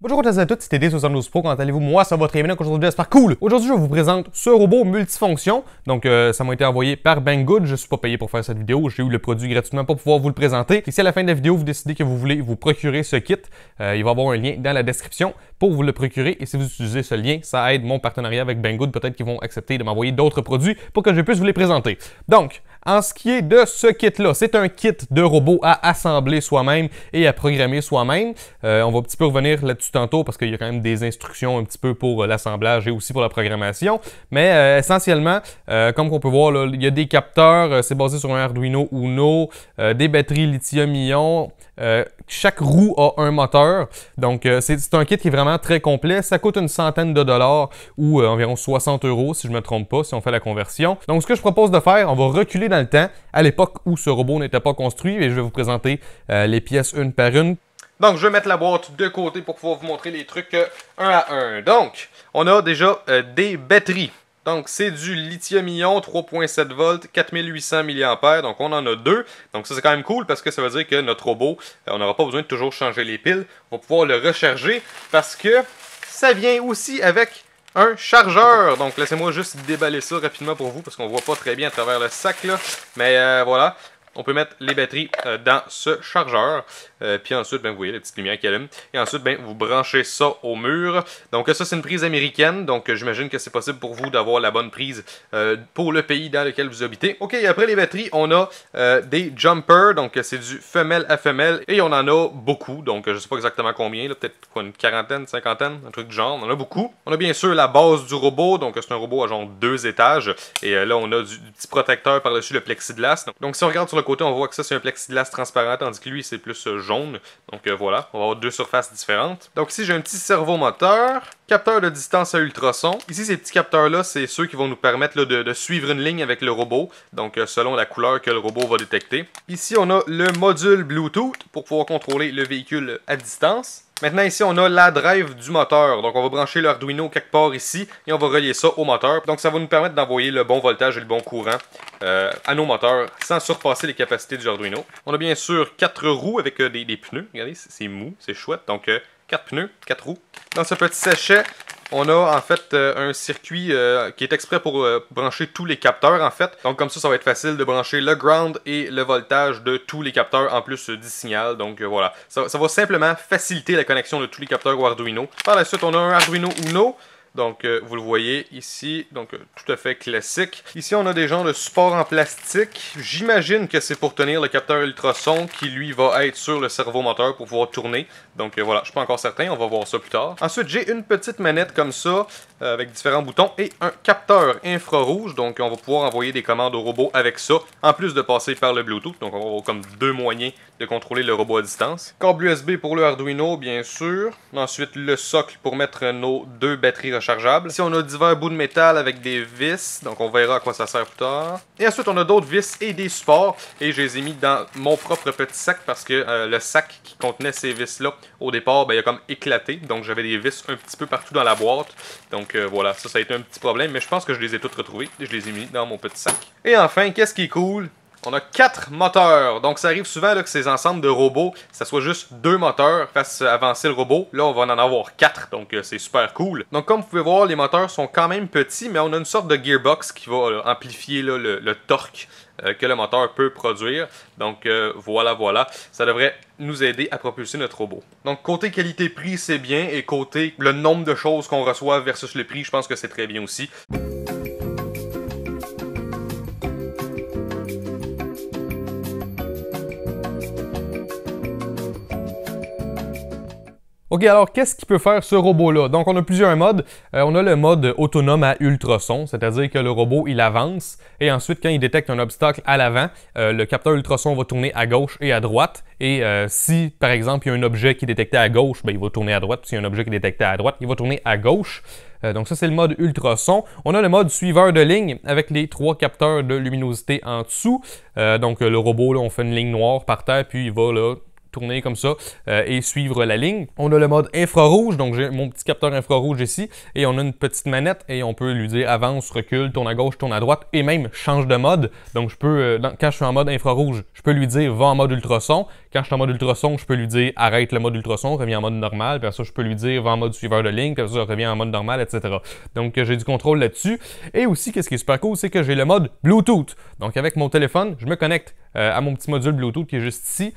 Bonjour à tous et à toutes, c'était D72 Pro, comment allez-vous? Moi, ça va très bien, donc aujourd'hui, j'espère cool! Aujourd'hui, je vous présente ce robot multifonction. Donc, ça m'a été envoyé par Banggood, je suis pas payé pour faire cette vidéo, j'ai eu le produit gratuitement pour pouvoir vous le présenter. Et si à la fin de la vidéo, vous décidez que vous voulez vous procurer ce kit, il va y avoir un lien dans la description pour vous le procurer. Et si vous utilisez ce lien, ça aide mon partenariat avec Banggood, peut-être qu'ils vont accepter de m'envoyer d'autres produits pour que je puisse vous les présenter. Donc, en ce qui est de ce kit-là, c'est un kit de robot à assembler soi-même et à programmer soi-même. On va un petit peu revenir là-dessus tantôt parce qu'il y a quand même des instructions un petit peu pour l'assemblage et aussi pour la programmation. Mais essentiellement, comme on peut voir, là, il y a des capteurs, c'est basé sur un Arduino Uno, des batteries lithium-ion. Chaque roue a un moteur, donc c'est un kit qui est vraiment très complet. Ça coûte une centaine de dollars ou environ 60 € si je ne me trompe pas, si on fait la conversion. Donc ce que je propose de faire, on va reculer dans le temps, à l'époque où ce robot n'était pas construit, et je vais vous présenter les pièces une par une. Donc je vais mettre la boîte de côté pour pouvoir vous montrer les trucs un à un. Donc, on a déjà des batteries. Donc, c'est du lithium-ion 3.7 volts, 4800 mAh. Donc, on en a deux. Donc, ça, c'est quand même cool parce que ça veut dire que notre robot, on n'aura pas besoin de toujours changer les piles. On va pouvoir le recharger parce que ça vient aussi avec un chargeur. Donc, laissez-moi juste déballer ça rapidement pour vous parce qu'on ne voit pas très bien à travers le sac, là. Mais voilà. On peut mettre les batteries dans ce chargeur. Puis ensuite, vous voyez la petite lumière qui allume. Et ensuite, vous branchez ça au mur. Donc ça, c'est une prise américaine. Donc j'imagine que c'est possible pour vous d'avoir la bonne prise pour le pays dans lequel vous habitez. OK, après les batteries, on a des jumpers. Donc c'est du femelle à femelle. Et on en a beaucoup. Donc je ne sais pas exactement combien. Peut-être une quarantaine, cinquantaine, un truc du genre. On en a beaucoup. On a bien sûr la base du robot. Donc c'est un robot à genre 2 étages. Et là, on a du petit protecteur par-dessus le plexiglas. Donc si on regarde sur le côté, on voit que ça, c'est un plexiglas transparent. Tandis que lui, c'est plus jaune. Donc voilà, on va avoir deux surfaces différentes. Donc ici, j'ai un petit servomoteur, capteur de distance à ultrasons. Ici, ces petits capteurs-là, c'est ceux qui vont nous permettre là, de suivre une ligne avec le robot, donc selon la couleur que le robot va détecter. Ici, on a le module Bluetooth pour pouvoir contrôler le véhicule à distance. Maintenant, ici, on a la drive du moteur. Donc, on va brancher l'Arduino quelque part ici et on va relier ça au moteur. Donc, ça va nous permettre d'envoyer le bon voltage et le bon courant à nos moteurs sans surpasser les capacités du Arduino. On a bien sûr 4 roues avec des pneus. Regardez, c'est mou, c'est chouette. Donc, 4 pneus, 4 roues. Dans ce petit sachet, on a en fait un circuit qui est exprès pour brancher tous les capteurs en fait. Donc comme ça va être facile de brancher le ground et le voltage de tous les capteurs en plus du signal. Donc voilà, ça va simplement faciliter la connexion de tous les capteurs au Arduino. Par la suite, on a un Arduino Uno. Donc, vous le voyez ici, donc tout à fait classique. Ici, on a des genres de support en plastique. J'imagine que c'est pour tenir le capteur ultrason qui, lui, va être sur le servomoteur pour pouvoir tourner. Donc, voilà, je suis pas encore certain, on va voir ça plus tard. Ensuite, j'ai une petite manette comme ça, avec différents boutons, et un capteur infrarouge. Donc, on va pouvoir envoyer des commandes au robot avec ça, en plus de passer par le Bluetooth. Donc, on va avoir comme deux moyens de contrôler le robot à distance. Câble USB pour le Arduino, bien sûr. Ensuite, le socle pour mettre nos deux batteries rechargeables. Ici, on a divers bouts de métal avec des vis. Donc, on verra à quoi ça sert plus tard. Et ensuite, on a d'autres vis et des supports. Et je les ai mis dans mon propre petit sac parce que le sac qui contenait ces vis-là, au départ, il a comme éclaté. Donc, j'avais des vis un petit peu partout dans la boîte. Donc, voilà, ça a été un petit problème. Mais je pense que je les ai toutes retrouvées et je les ai mis dans mon petit sac. Et enfin, qu'est-ce qui est cool? On a 4 moteurs, donc ça arrive souvent là, que ces ensembles de robots, ça soit juste 2 moteurs fassent avancer le robot. Là, on va en avoir 4, donc c'est super cool. Donc comme vous pouvez voir, les moteurs sont quand même petits, mais on a une sorte de gearbox qui va amplifier là, le torque que le moteur peut produire. Donc voilà, ça devrait nous aider à propulser notre robot. Donc côté qualité-prix, c'est bien, et côté le nombre de choses qu'on reçoit versus le prix, je pense que c'est très bien aussi. Ok, alors qu'est-ce qu'il peut faire ce robot-là? Donc on a plusieurs modes. On a le mode autonome à ultrasons, c'est-à-dire que le robot il avance et ensuite quand il détecte un obstacle à l'avant, le capteur ultrason va tourner à gauche et à droite. Et si par exemple il y a un objet qui est détecté à gauche, il va tourner à droite. S'il y a un objet qui est détecté à droite, il va tourner à gauche. Donc ça c'est le mode ultrason. On a le mode suiveur de ligne avec les 3 capteurs de luminosité en dessous. Donc le robot, là, on fait une ligne noire par terre puis il va là tourner comme ça et suivre la ligne. On a le mode infrarouge, donc j'ai mon petit capteur infrarouge ici et on a une petite manette et on peut lui dire avance, recule, tourne à gauche, tourne à droite et même change de mode. Donc je peux, quand je suis en mode infrarouge, je peux lui dire va en mode ultrason. Quand je suis en mode ultrason, je peux lui dire arrête le mode ultrason, reviens en mode normal, puis après ça, je peux lui dire va en mode suiveur de ligne, puis après ça, reviens en mode normal, etc. Donc, j'ai du contrôle là-dessus. Et aussi, qu'est-ce qui est super cool, c'est que j'ai le mode Bluetooth. Donc, avec mon téléphone, je me connecte à mon petit module Bluetooth qui est juste ici.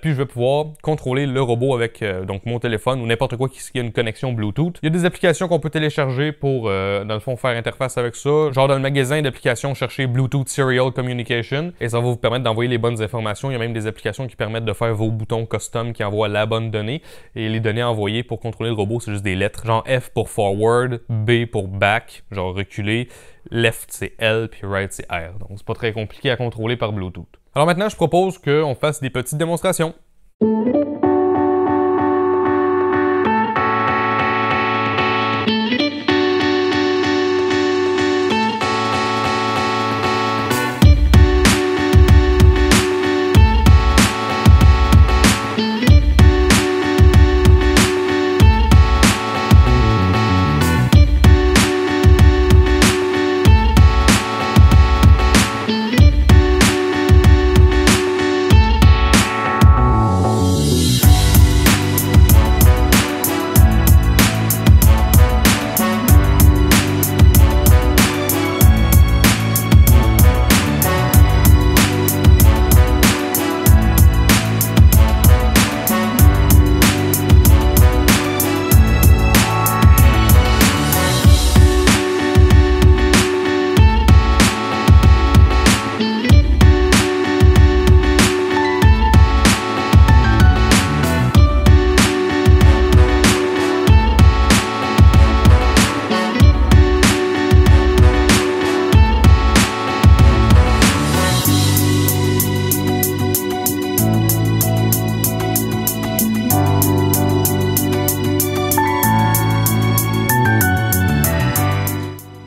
Puis je vais pouvoir contrôler le robot avec donc mon téléphone ou n'importe quoi qui a une connexion Bluetooth. Il y a des applications qu'on peut télécharger pour, dans le fond, faire interface avec ça. Genre dans le magasin d'applications, chercher Bluetooth Serial Communication et ça va vous permettre d'envoyer les bonnes informations. Il y a même des applications qui permettent de faire vos boutons custom qui envoient la bonne donnée. Et les données envoyées pour contrôler le robot, c'est juste des lettres. Genre F pour forward, B pour back, genre reculer. Left c'est L, puis right c'est R. Donc c'est pas très compliqué à contrôler par Bluetooth. Alors maintenant, je propose qu'on fasse des petites démonstrations.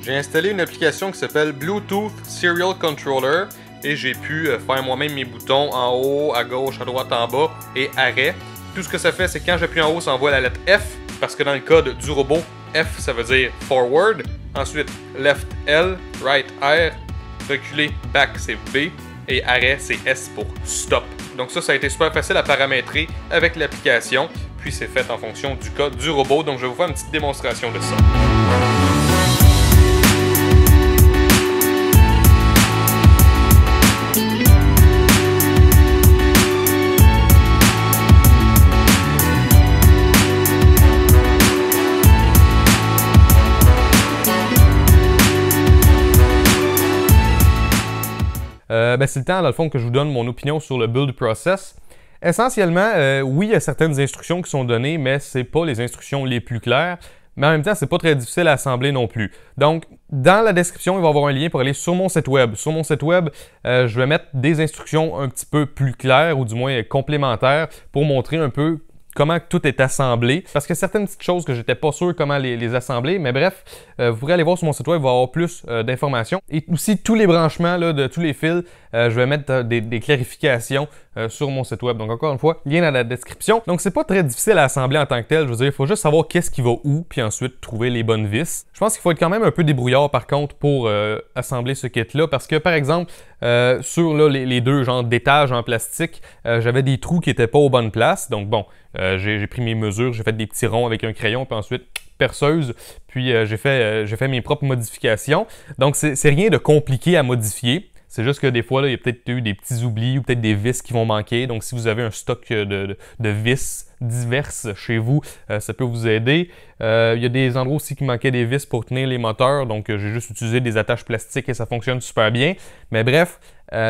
J'ai installé une application qui s'appelle Bluetooth Serial Controller et j'ai pu faire moi-même mes boutons en haut, à gauche, à droite, en bas et arrêt. Tout ce que ça fait, c'est que quand j'appuie en haut, ça envoie la lettre F parce que dans le code du robot, F ça veut dire forward. Ensuite, left L, right R, reculer back c'est B et arrêt c'est S pour stop. Donc ça a été super facile à paramétrer avec l'application. Puis c'est fait en fonction du code du robot. Donc je vais vous faire une petite démonstration de ça. C'est le temps, dans le fond, que je vous donne mon opinion sur le build process. Essentiellement, oui, il y a certaines instructions qui sont données, mais c'est pas les instructions les plus claires. Mais en même temps, c'est pas très difficile à assembler non plus. Donc, dans la description, il va y avoir un lien pour aller sur mon site web. Sur mon site web, je vais mettre des instructions un petit peu plus claires, ou du moins complémentaires, pour montrer un peu comment tout est assemblé. Parce que certaines petites choses que j'étais pas sûr comment les assembler, mais bref, vous pourrez aller voir sur mon site web, il va y avoir plus d'informations. Et aussi, tous les branchements là, de tous les fils, je vais mettre des clarifications sur mon site web. Donc encore une fois, lien dans la description. Donc c'est pas très difficile à assembler en tant que tel. Je veux dire, il faut juste savoir qu'est-ce qui va où, puis ensuite trouver les bonnes vis. Je pense qu'il faut être quand même un peu débrouillard par contre pour assembler ce kit-là. Parce que par exemple, sur là, les deux genres d'étages en plastique, j'avais des trous qui n'étaient pas aux bonnes places. Donc bon, j'ai pris mes mesures, j'ai fait des petits ronds avec un crayon, puis ensuite perceuse, puis j'ai fait mes propres modifications. Donc c'est rien de compliqué à modifier. C'est juste que des fois, là, il y a peut-être eu des petits oublis ou peut-être des vis qui vont manquer. Donc si vous avez un stock de vis diverses chez vous, ça peut vous aider. Il y a des endroits aussi qui manquaient des vis pour tenir les moteurs, donc j'ai juste utilisé des attaches plastiques et ça fonctionne super bien. Mais bref,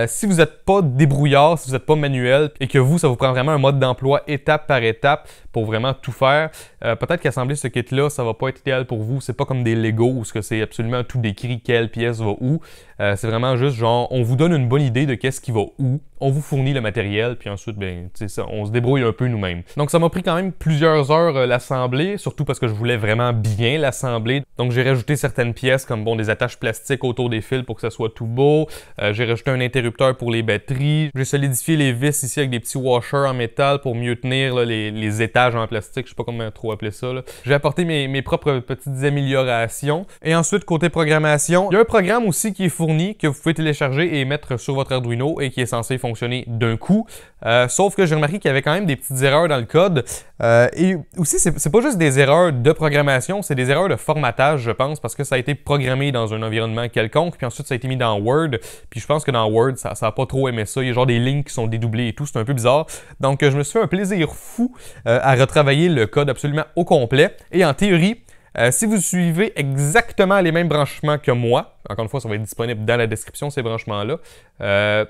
si vous n'êtes pas débrouillard, si vous n'êtes pas manuel et que vous, ça vous prend vraiment un mode d'emploi étape par étape pour vraiment tout faire, peut-être qu'assembler ce kit-là, ça va pas être idéal pour vous. C'est pas comme des Lego où c'est absolument tout décrit, quelle pièce va où. C'est vraiment juste genre, on vous donne une bonne idée de qu'est-ce qui va où, on vous fournit le matériel, puis ensuite, ben, tu sais ça, on se débrouille un peu nous-mêmes. Donc ça m'a pris quand même plusieurs heures l'assembler, surtout parce que je voulais vraiment bien l'assembler. Donc j'ai rajouté certaines pièces comme bon, des attaches plastiques autour des fils pour que ça soit tout beau. J'ai rajouté un interrupteur pour les batteries. J'ai solidifié les vis ici avec des petits washers en métal pour mieux tenir là, les étages en plastique. Je sais pas comment trop appeler ça. J'ai apporté mes propres petites améliorations. Et ensuite, côté programmation, il y a un programme aussi qui est fourni que vous pouvez télécharger et mettre sur votre Arduino et qui est censé fonctionner d'un coup. Sauf que j'ai remarqué qu'il y avait quand même des petites erreurs dans le code. Et aussi, c'est pas juste des erreurs de programmation, c'est des erreurs de formatage, je pense, parce que ça a été programmé dans un environnement quelconque, puis ensuite ça a été mis dans Word. Puis je pense que dans Word, ça a pas trop aimé ça. Il y a genre des lignes qui sont dédoublées et tout, c'est un peu bizarre. Donc je me suis fait un plaisir fou à retravailler le code absolument au complet. Et en théorie, si vous suivez exactement les mêmes branchements que moi, encore une fois, ça va être disponible dans la description, ces branchements-là.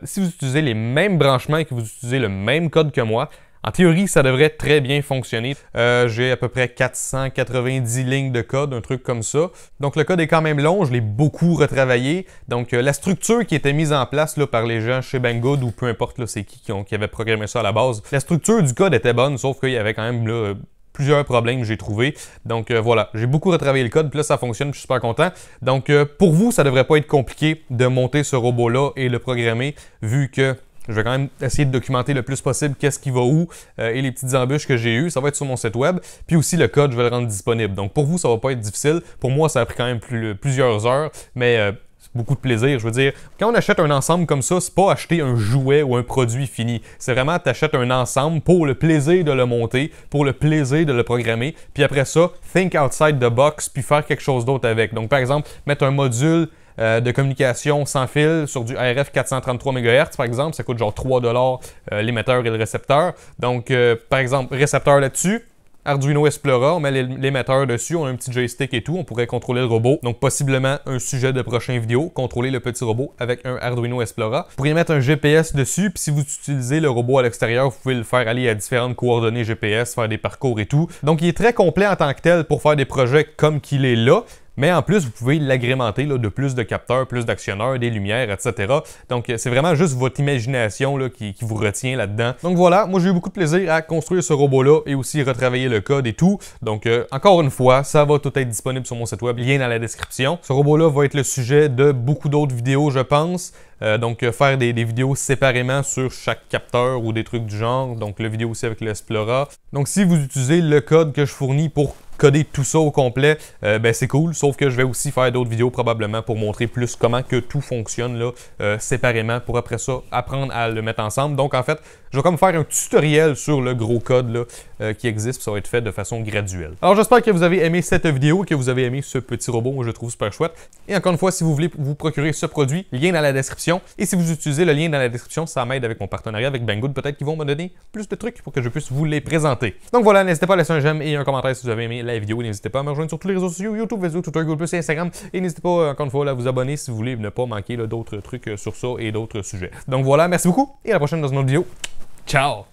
Si vous utilisez les mêmes branchements et que vous utilisez le même code que moi, en théorie, ça devrait très bien fonctionner. J'ai à peu près 490 lignes de code, un truc comme ça. Donc le code est quand même long, je l'ai beaucoup retravaillé. Donc la structure qui était mise en place là, par les gens chez Banggood, ou peu importe là, c'est qui avait programmé ça à la base, la structure du code était bonne, sauf qu'il y avait quand même là, plusieurs problèmes que j'ai trouvés. Donc voilà, j'ai beaucoup retravaillé le code, puis là ça fonctionne, je suis super content. Donc pour vous, ça devrait pas être compliqué de monter ce robot-là et le programmer, vu que je vais quand même essayer de documenter le plus possible qu'est-ce qui va où et les petites embûches que j'ai eues. Ça va être sur mon site web. Puis aussi le code, je vais le rendre disponible. Donc pour vous, ça va pas être difficile. Pour moi, ça a pris quand même plusieurs heures, mais c'est beaucoup de plaisir. Je veux dire, quand on achète un ensemble comme ça, c'est pas acheter un jouet ou un produit fini. C'est vraiment t'achètes un ensemble pour le plaisir de le monter, pour le plaisir de le programmer. Puis après ça, think outside the box, puis faire quelque chose d'autre avec. Donc par exemple, mettre un module de communication sans fil sur du RF 433 MHz, par exemple, ça coûte genre 3$ l'émetteur et le récepteur. Donc, par exemple, récepteur là-dessus, Arduino Explora, on met l'émetteur dessus, on a un petit joystick et tout, on pourrait contrôler le robot. Donc possiblement un sujet de prochaine vidéo, contrôler le petit robot avec un Arduino Explora. Vous pourriez mettre un GPS dessus, puis si vous utilisez le robot à l'extérieur, vous pouvez le faire aller à différentes coordonnées GPS, faire des parcours et tout. Donc il est très complet en tant que tel pour faire des projets comme qu'il est là. Mais en plus, vous pouvez l'agrémenter de plus de capteurs, plus d'actionneurs, des lumières, etc. Donc, c'est vraiment juste votre imagination là, qui vous retient là-dedans. Donc voilà, moi j'ai eu beaucoup de plaisir à construire ce robot-là et aussi retravailler le code et tout. Donc, encore une fois, ça va tout être disponible sur mon site web, lien dans la description. Ce robot-là va être le sujet de beaucoup d'autres vidéos, je pense. Donc, faire des vidéos séparément sur chaque capteur ou des trucs du genre. Donc, la vidéo aussi avec l'Explora. Donc, si vous utilisez le code que je fournis pour coder tout ça au complet, ben c'est cool, sauf que je vais aussi faire d'autres vidéos probablement pour montrer plus comment que tout fonctionne là, séparément pour après ça apprendre à le mettre ensemble. Donc en fait, je vais comme faire un tutoriel sur le gros code là, qui existe, puis ça va être fait de façon graduelle. Alors j'espère que vous avez aimé cette vidéo et que vous avez aimé ce petit robot, moi je le trouve super chouette. Et encore une fois, si vous voulez vous procurer ce produit, lien dans la description. Et si vous utilisez le lien dans la description, ça m'aide avec mon partenariat avec Banggood, peut-être qu'ils vont me donner plus de trucs pour que je puisse vous les présenter. Donc voilà, n'hésitez pas à laisser un j'aime et un commentaire si vous avez aimé la vidéo. N'hésitez pas à me rejoindre sur tous les réseaux sociaux, YouTube, Facebook, Twitter, Google+, et Instagram. Et n'hésitez pas, encore une fois, à vous abonner si vous voulez ne pas manquer d'autres trucs sur ça et d'autres sujets. Donc voilà, merci beaucoup et à la prochaine dans une autre vidéo. Ciao!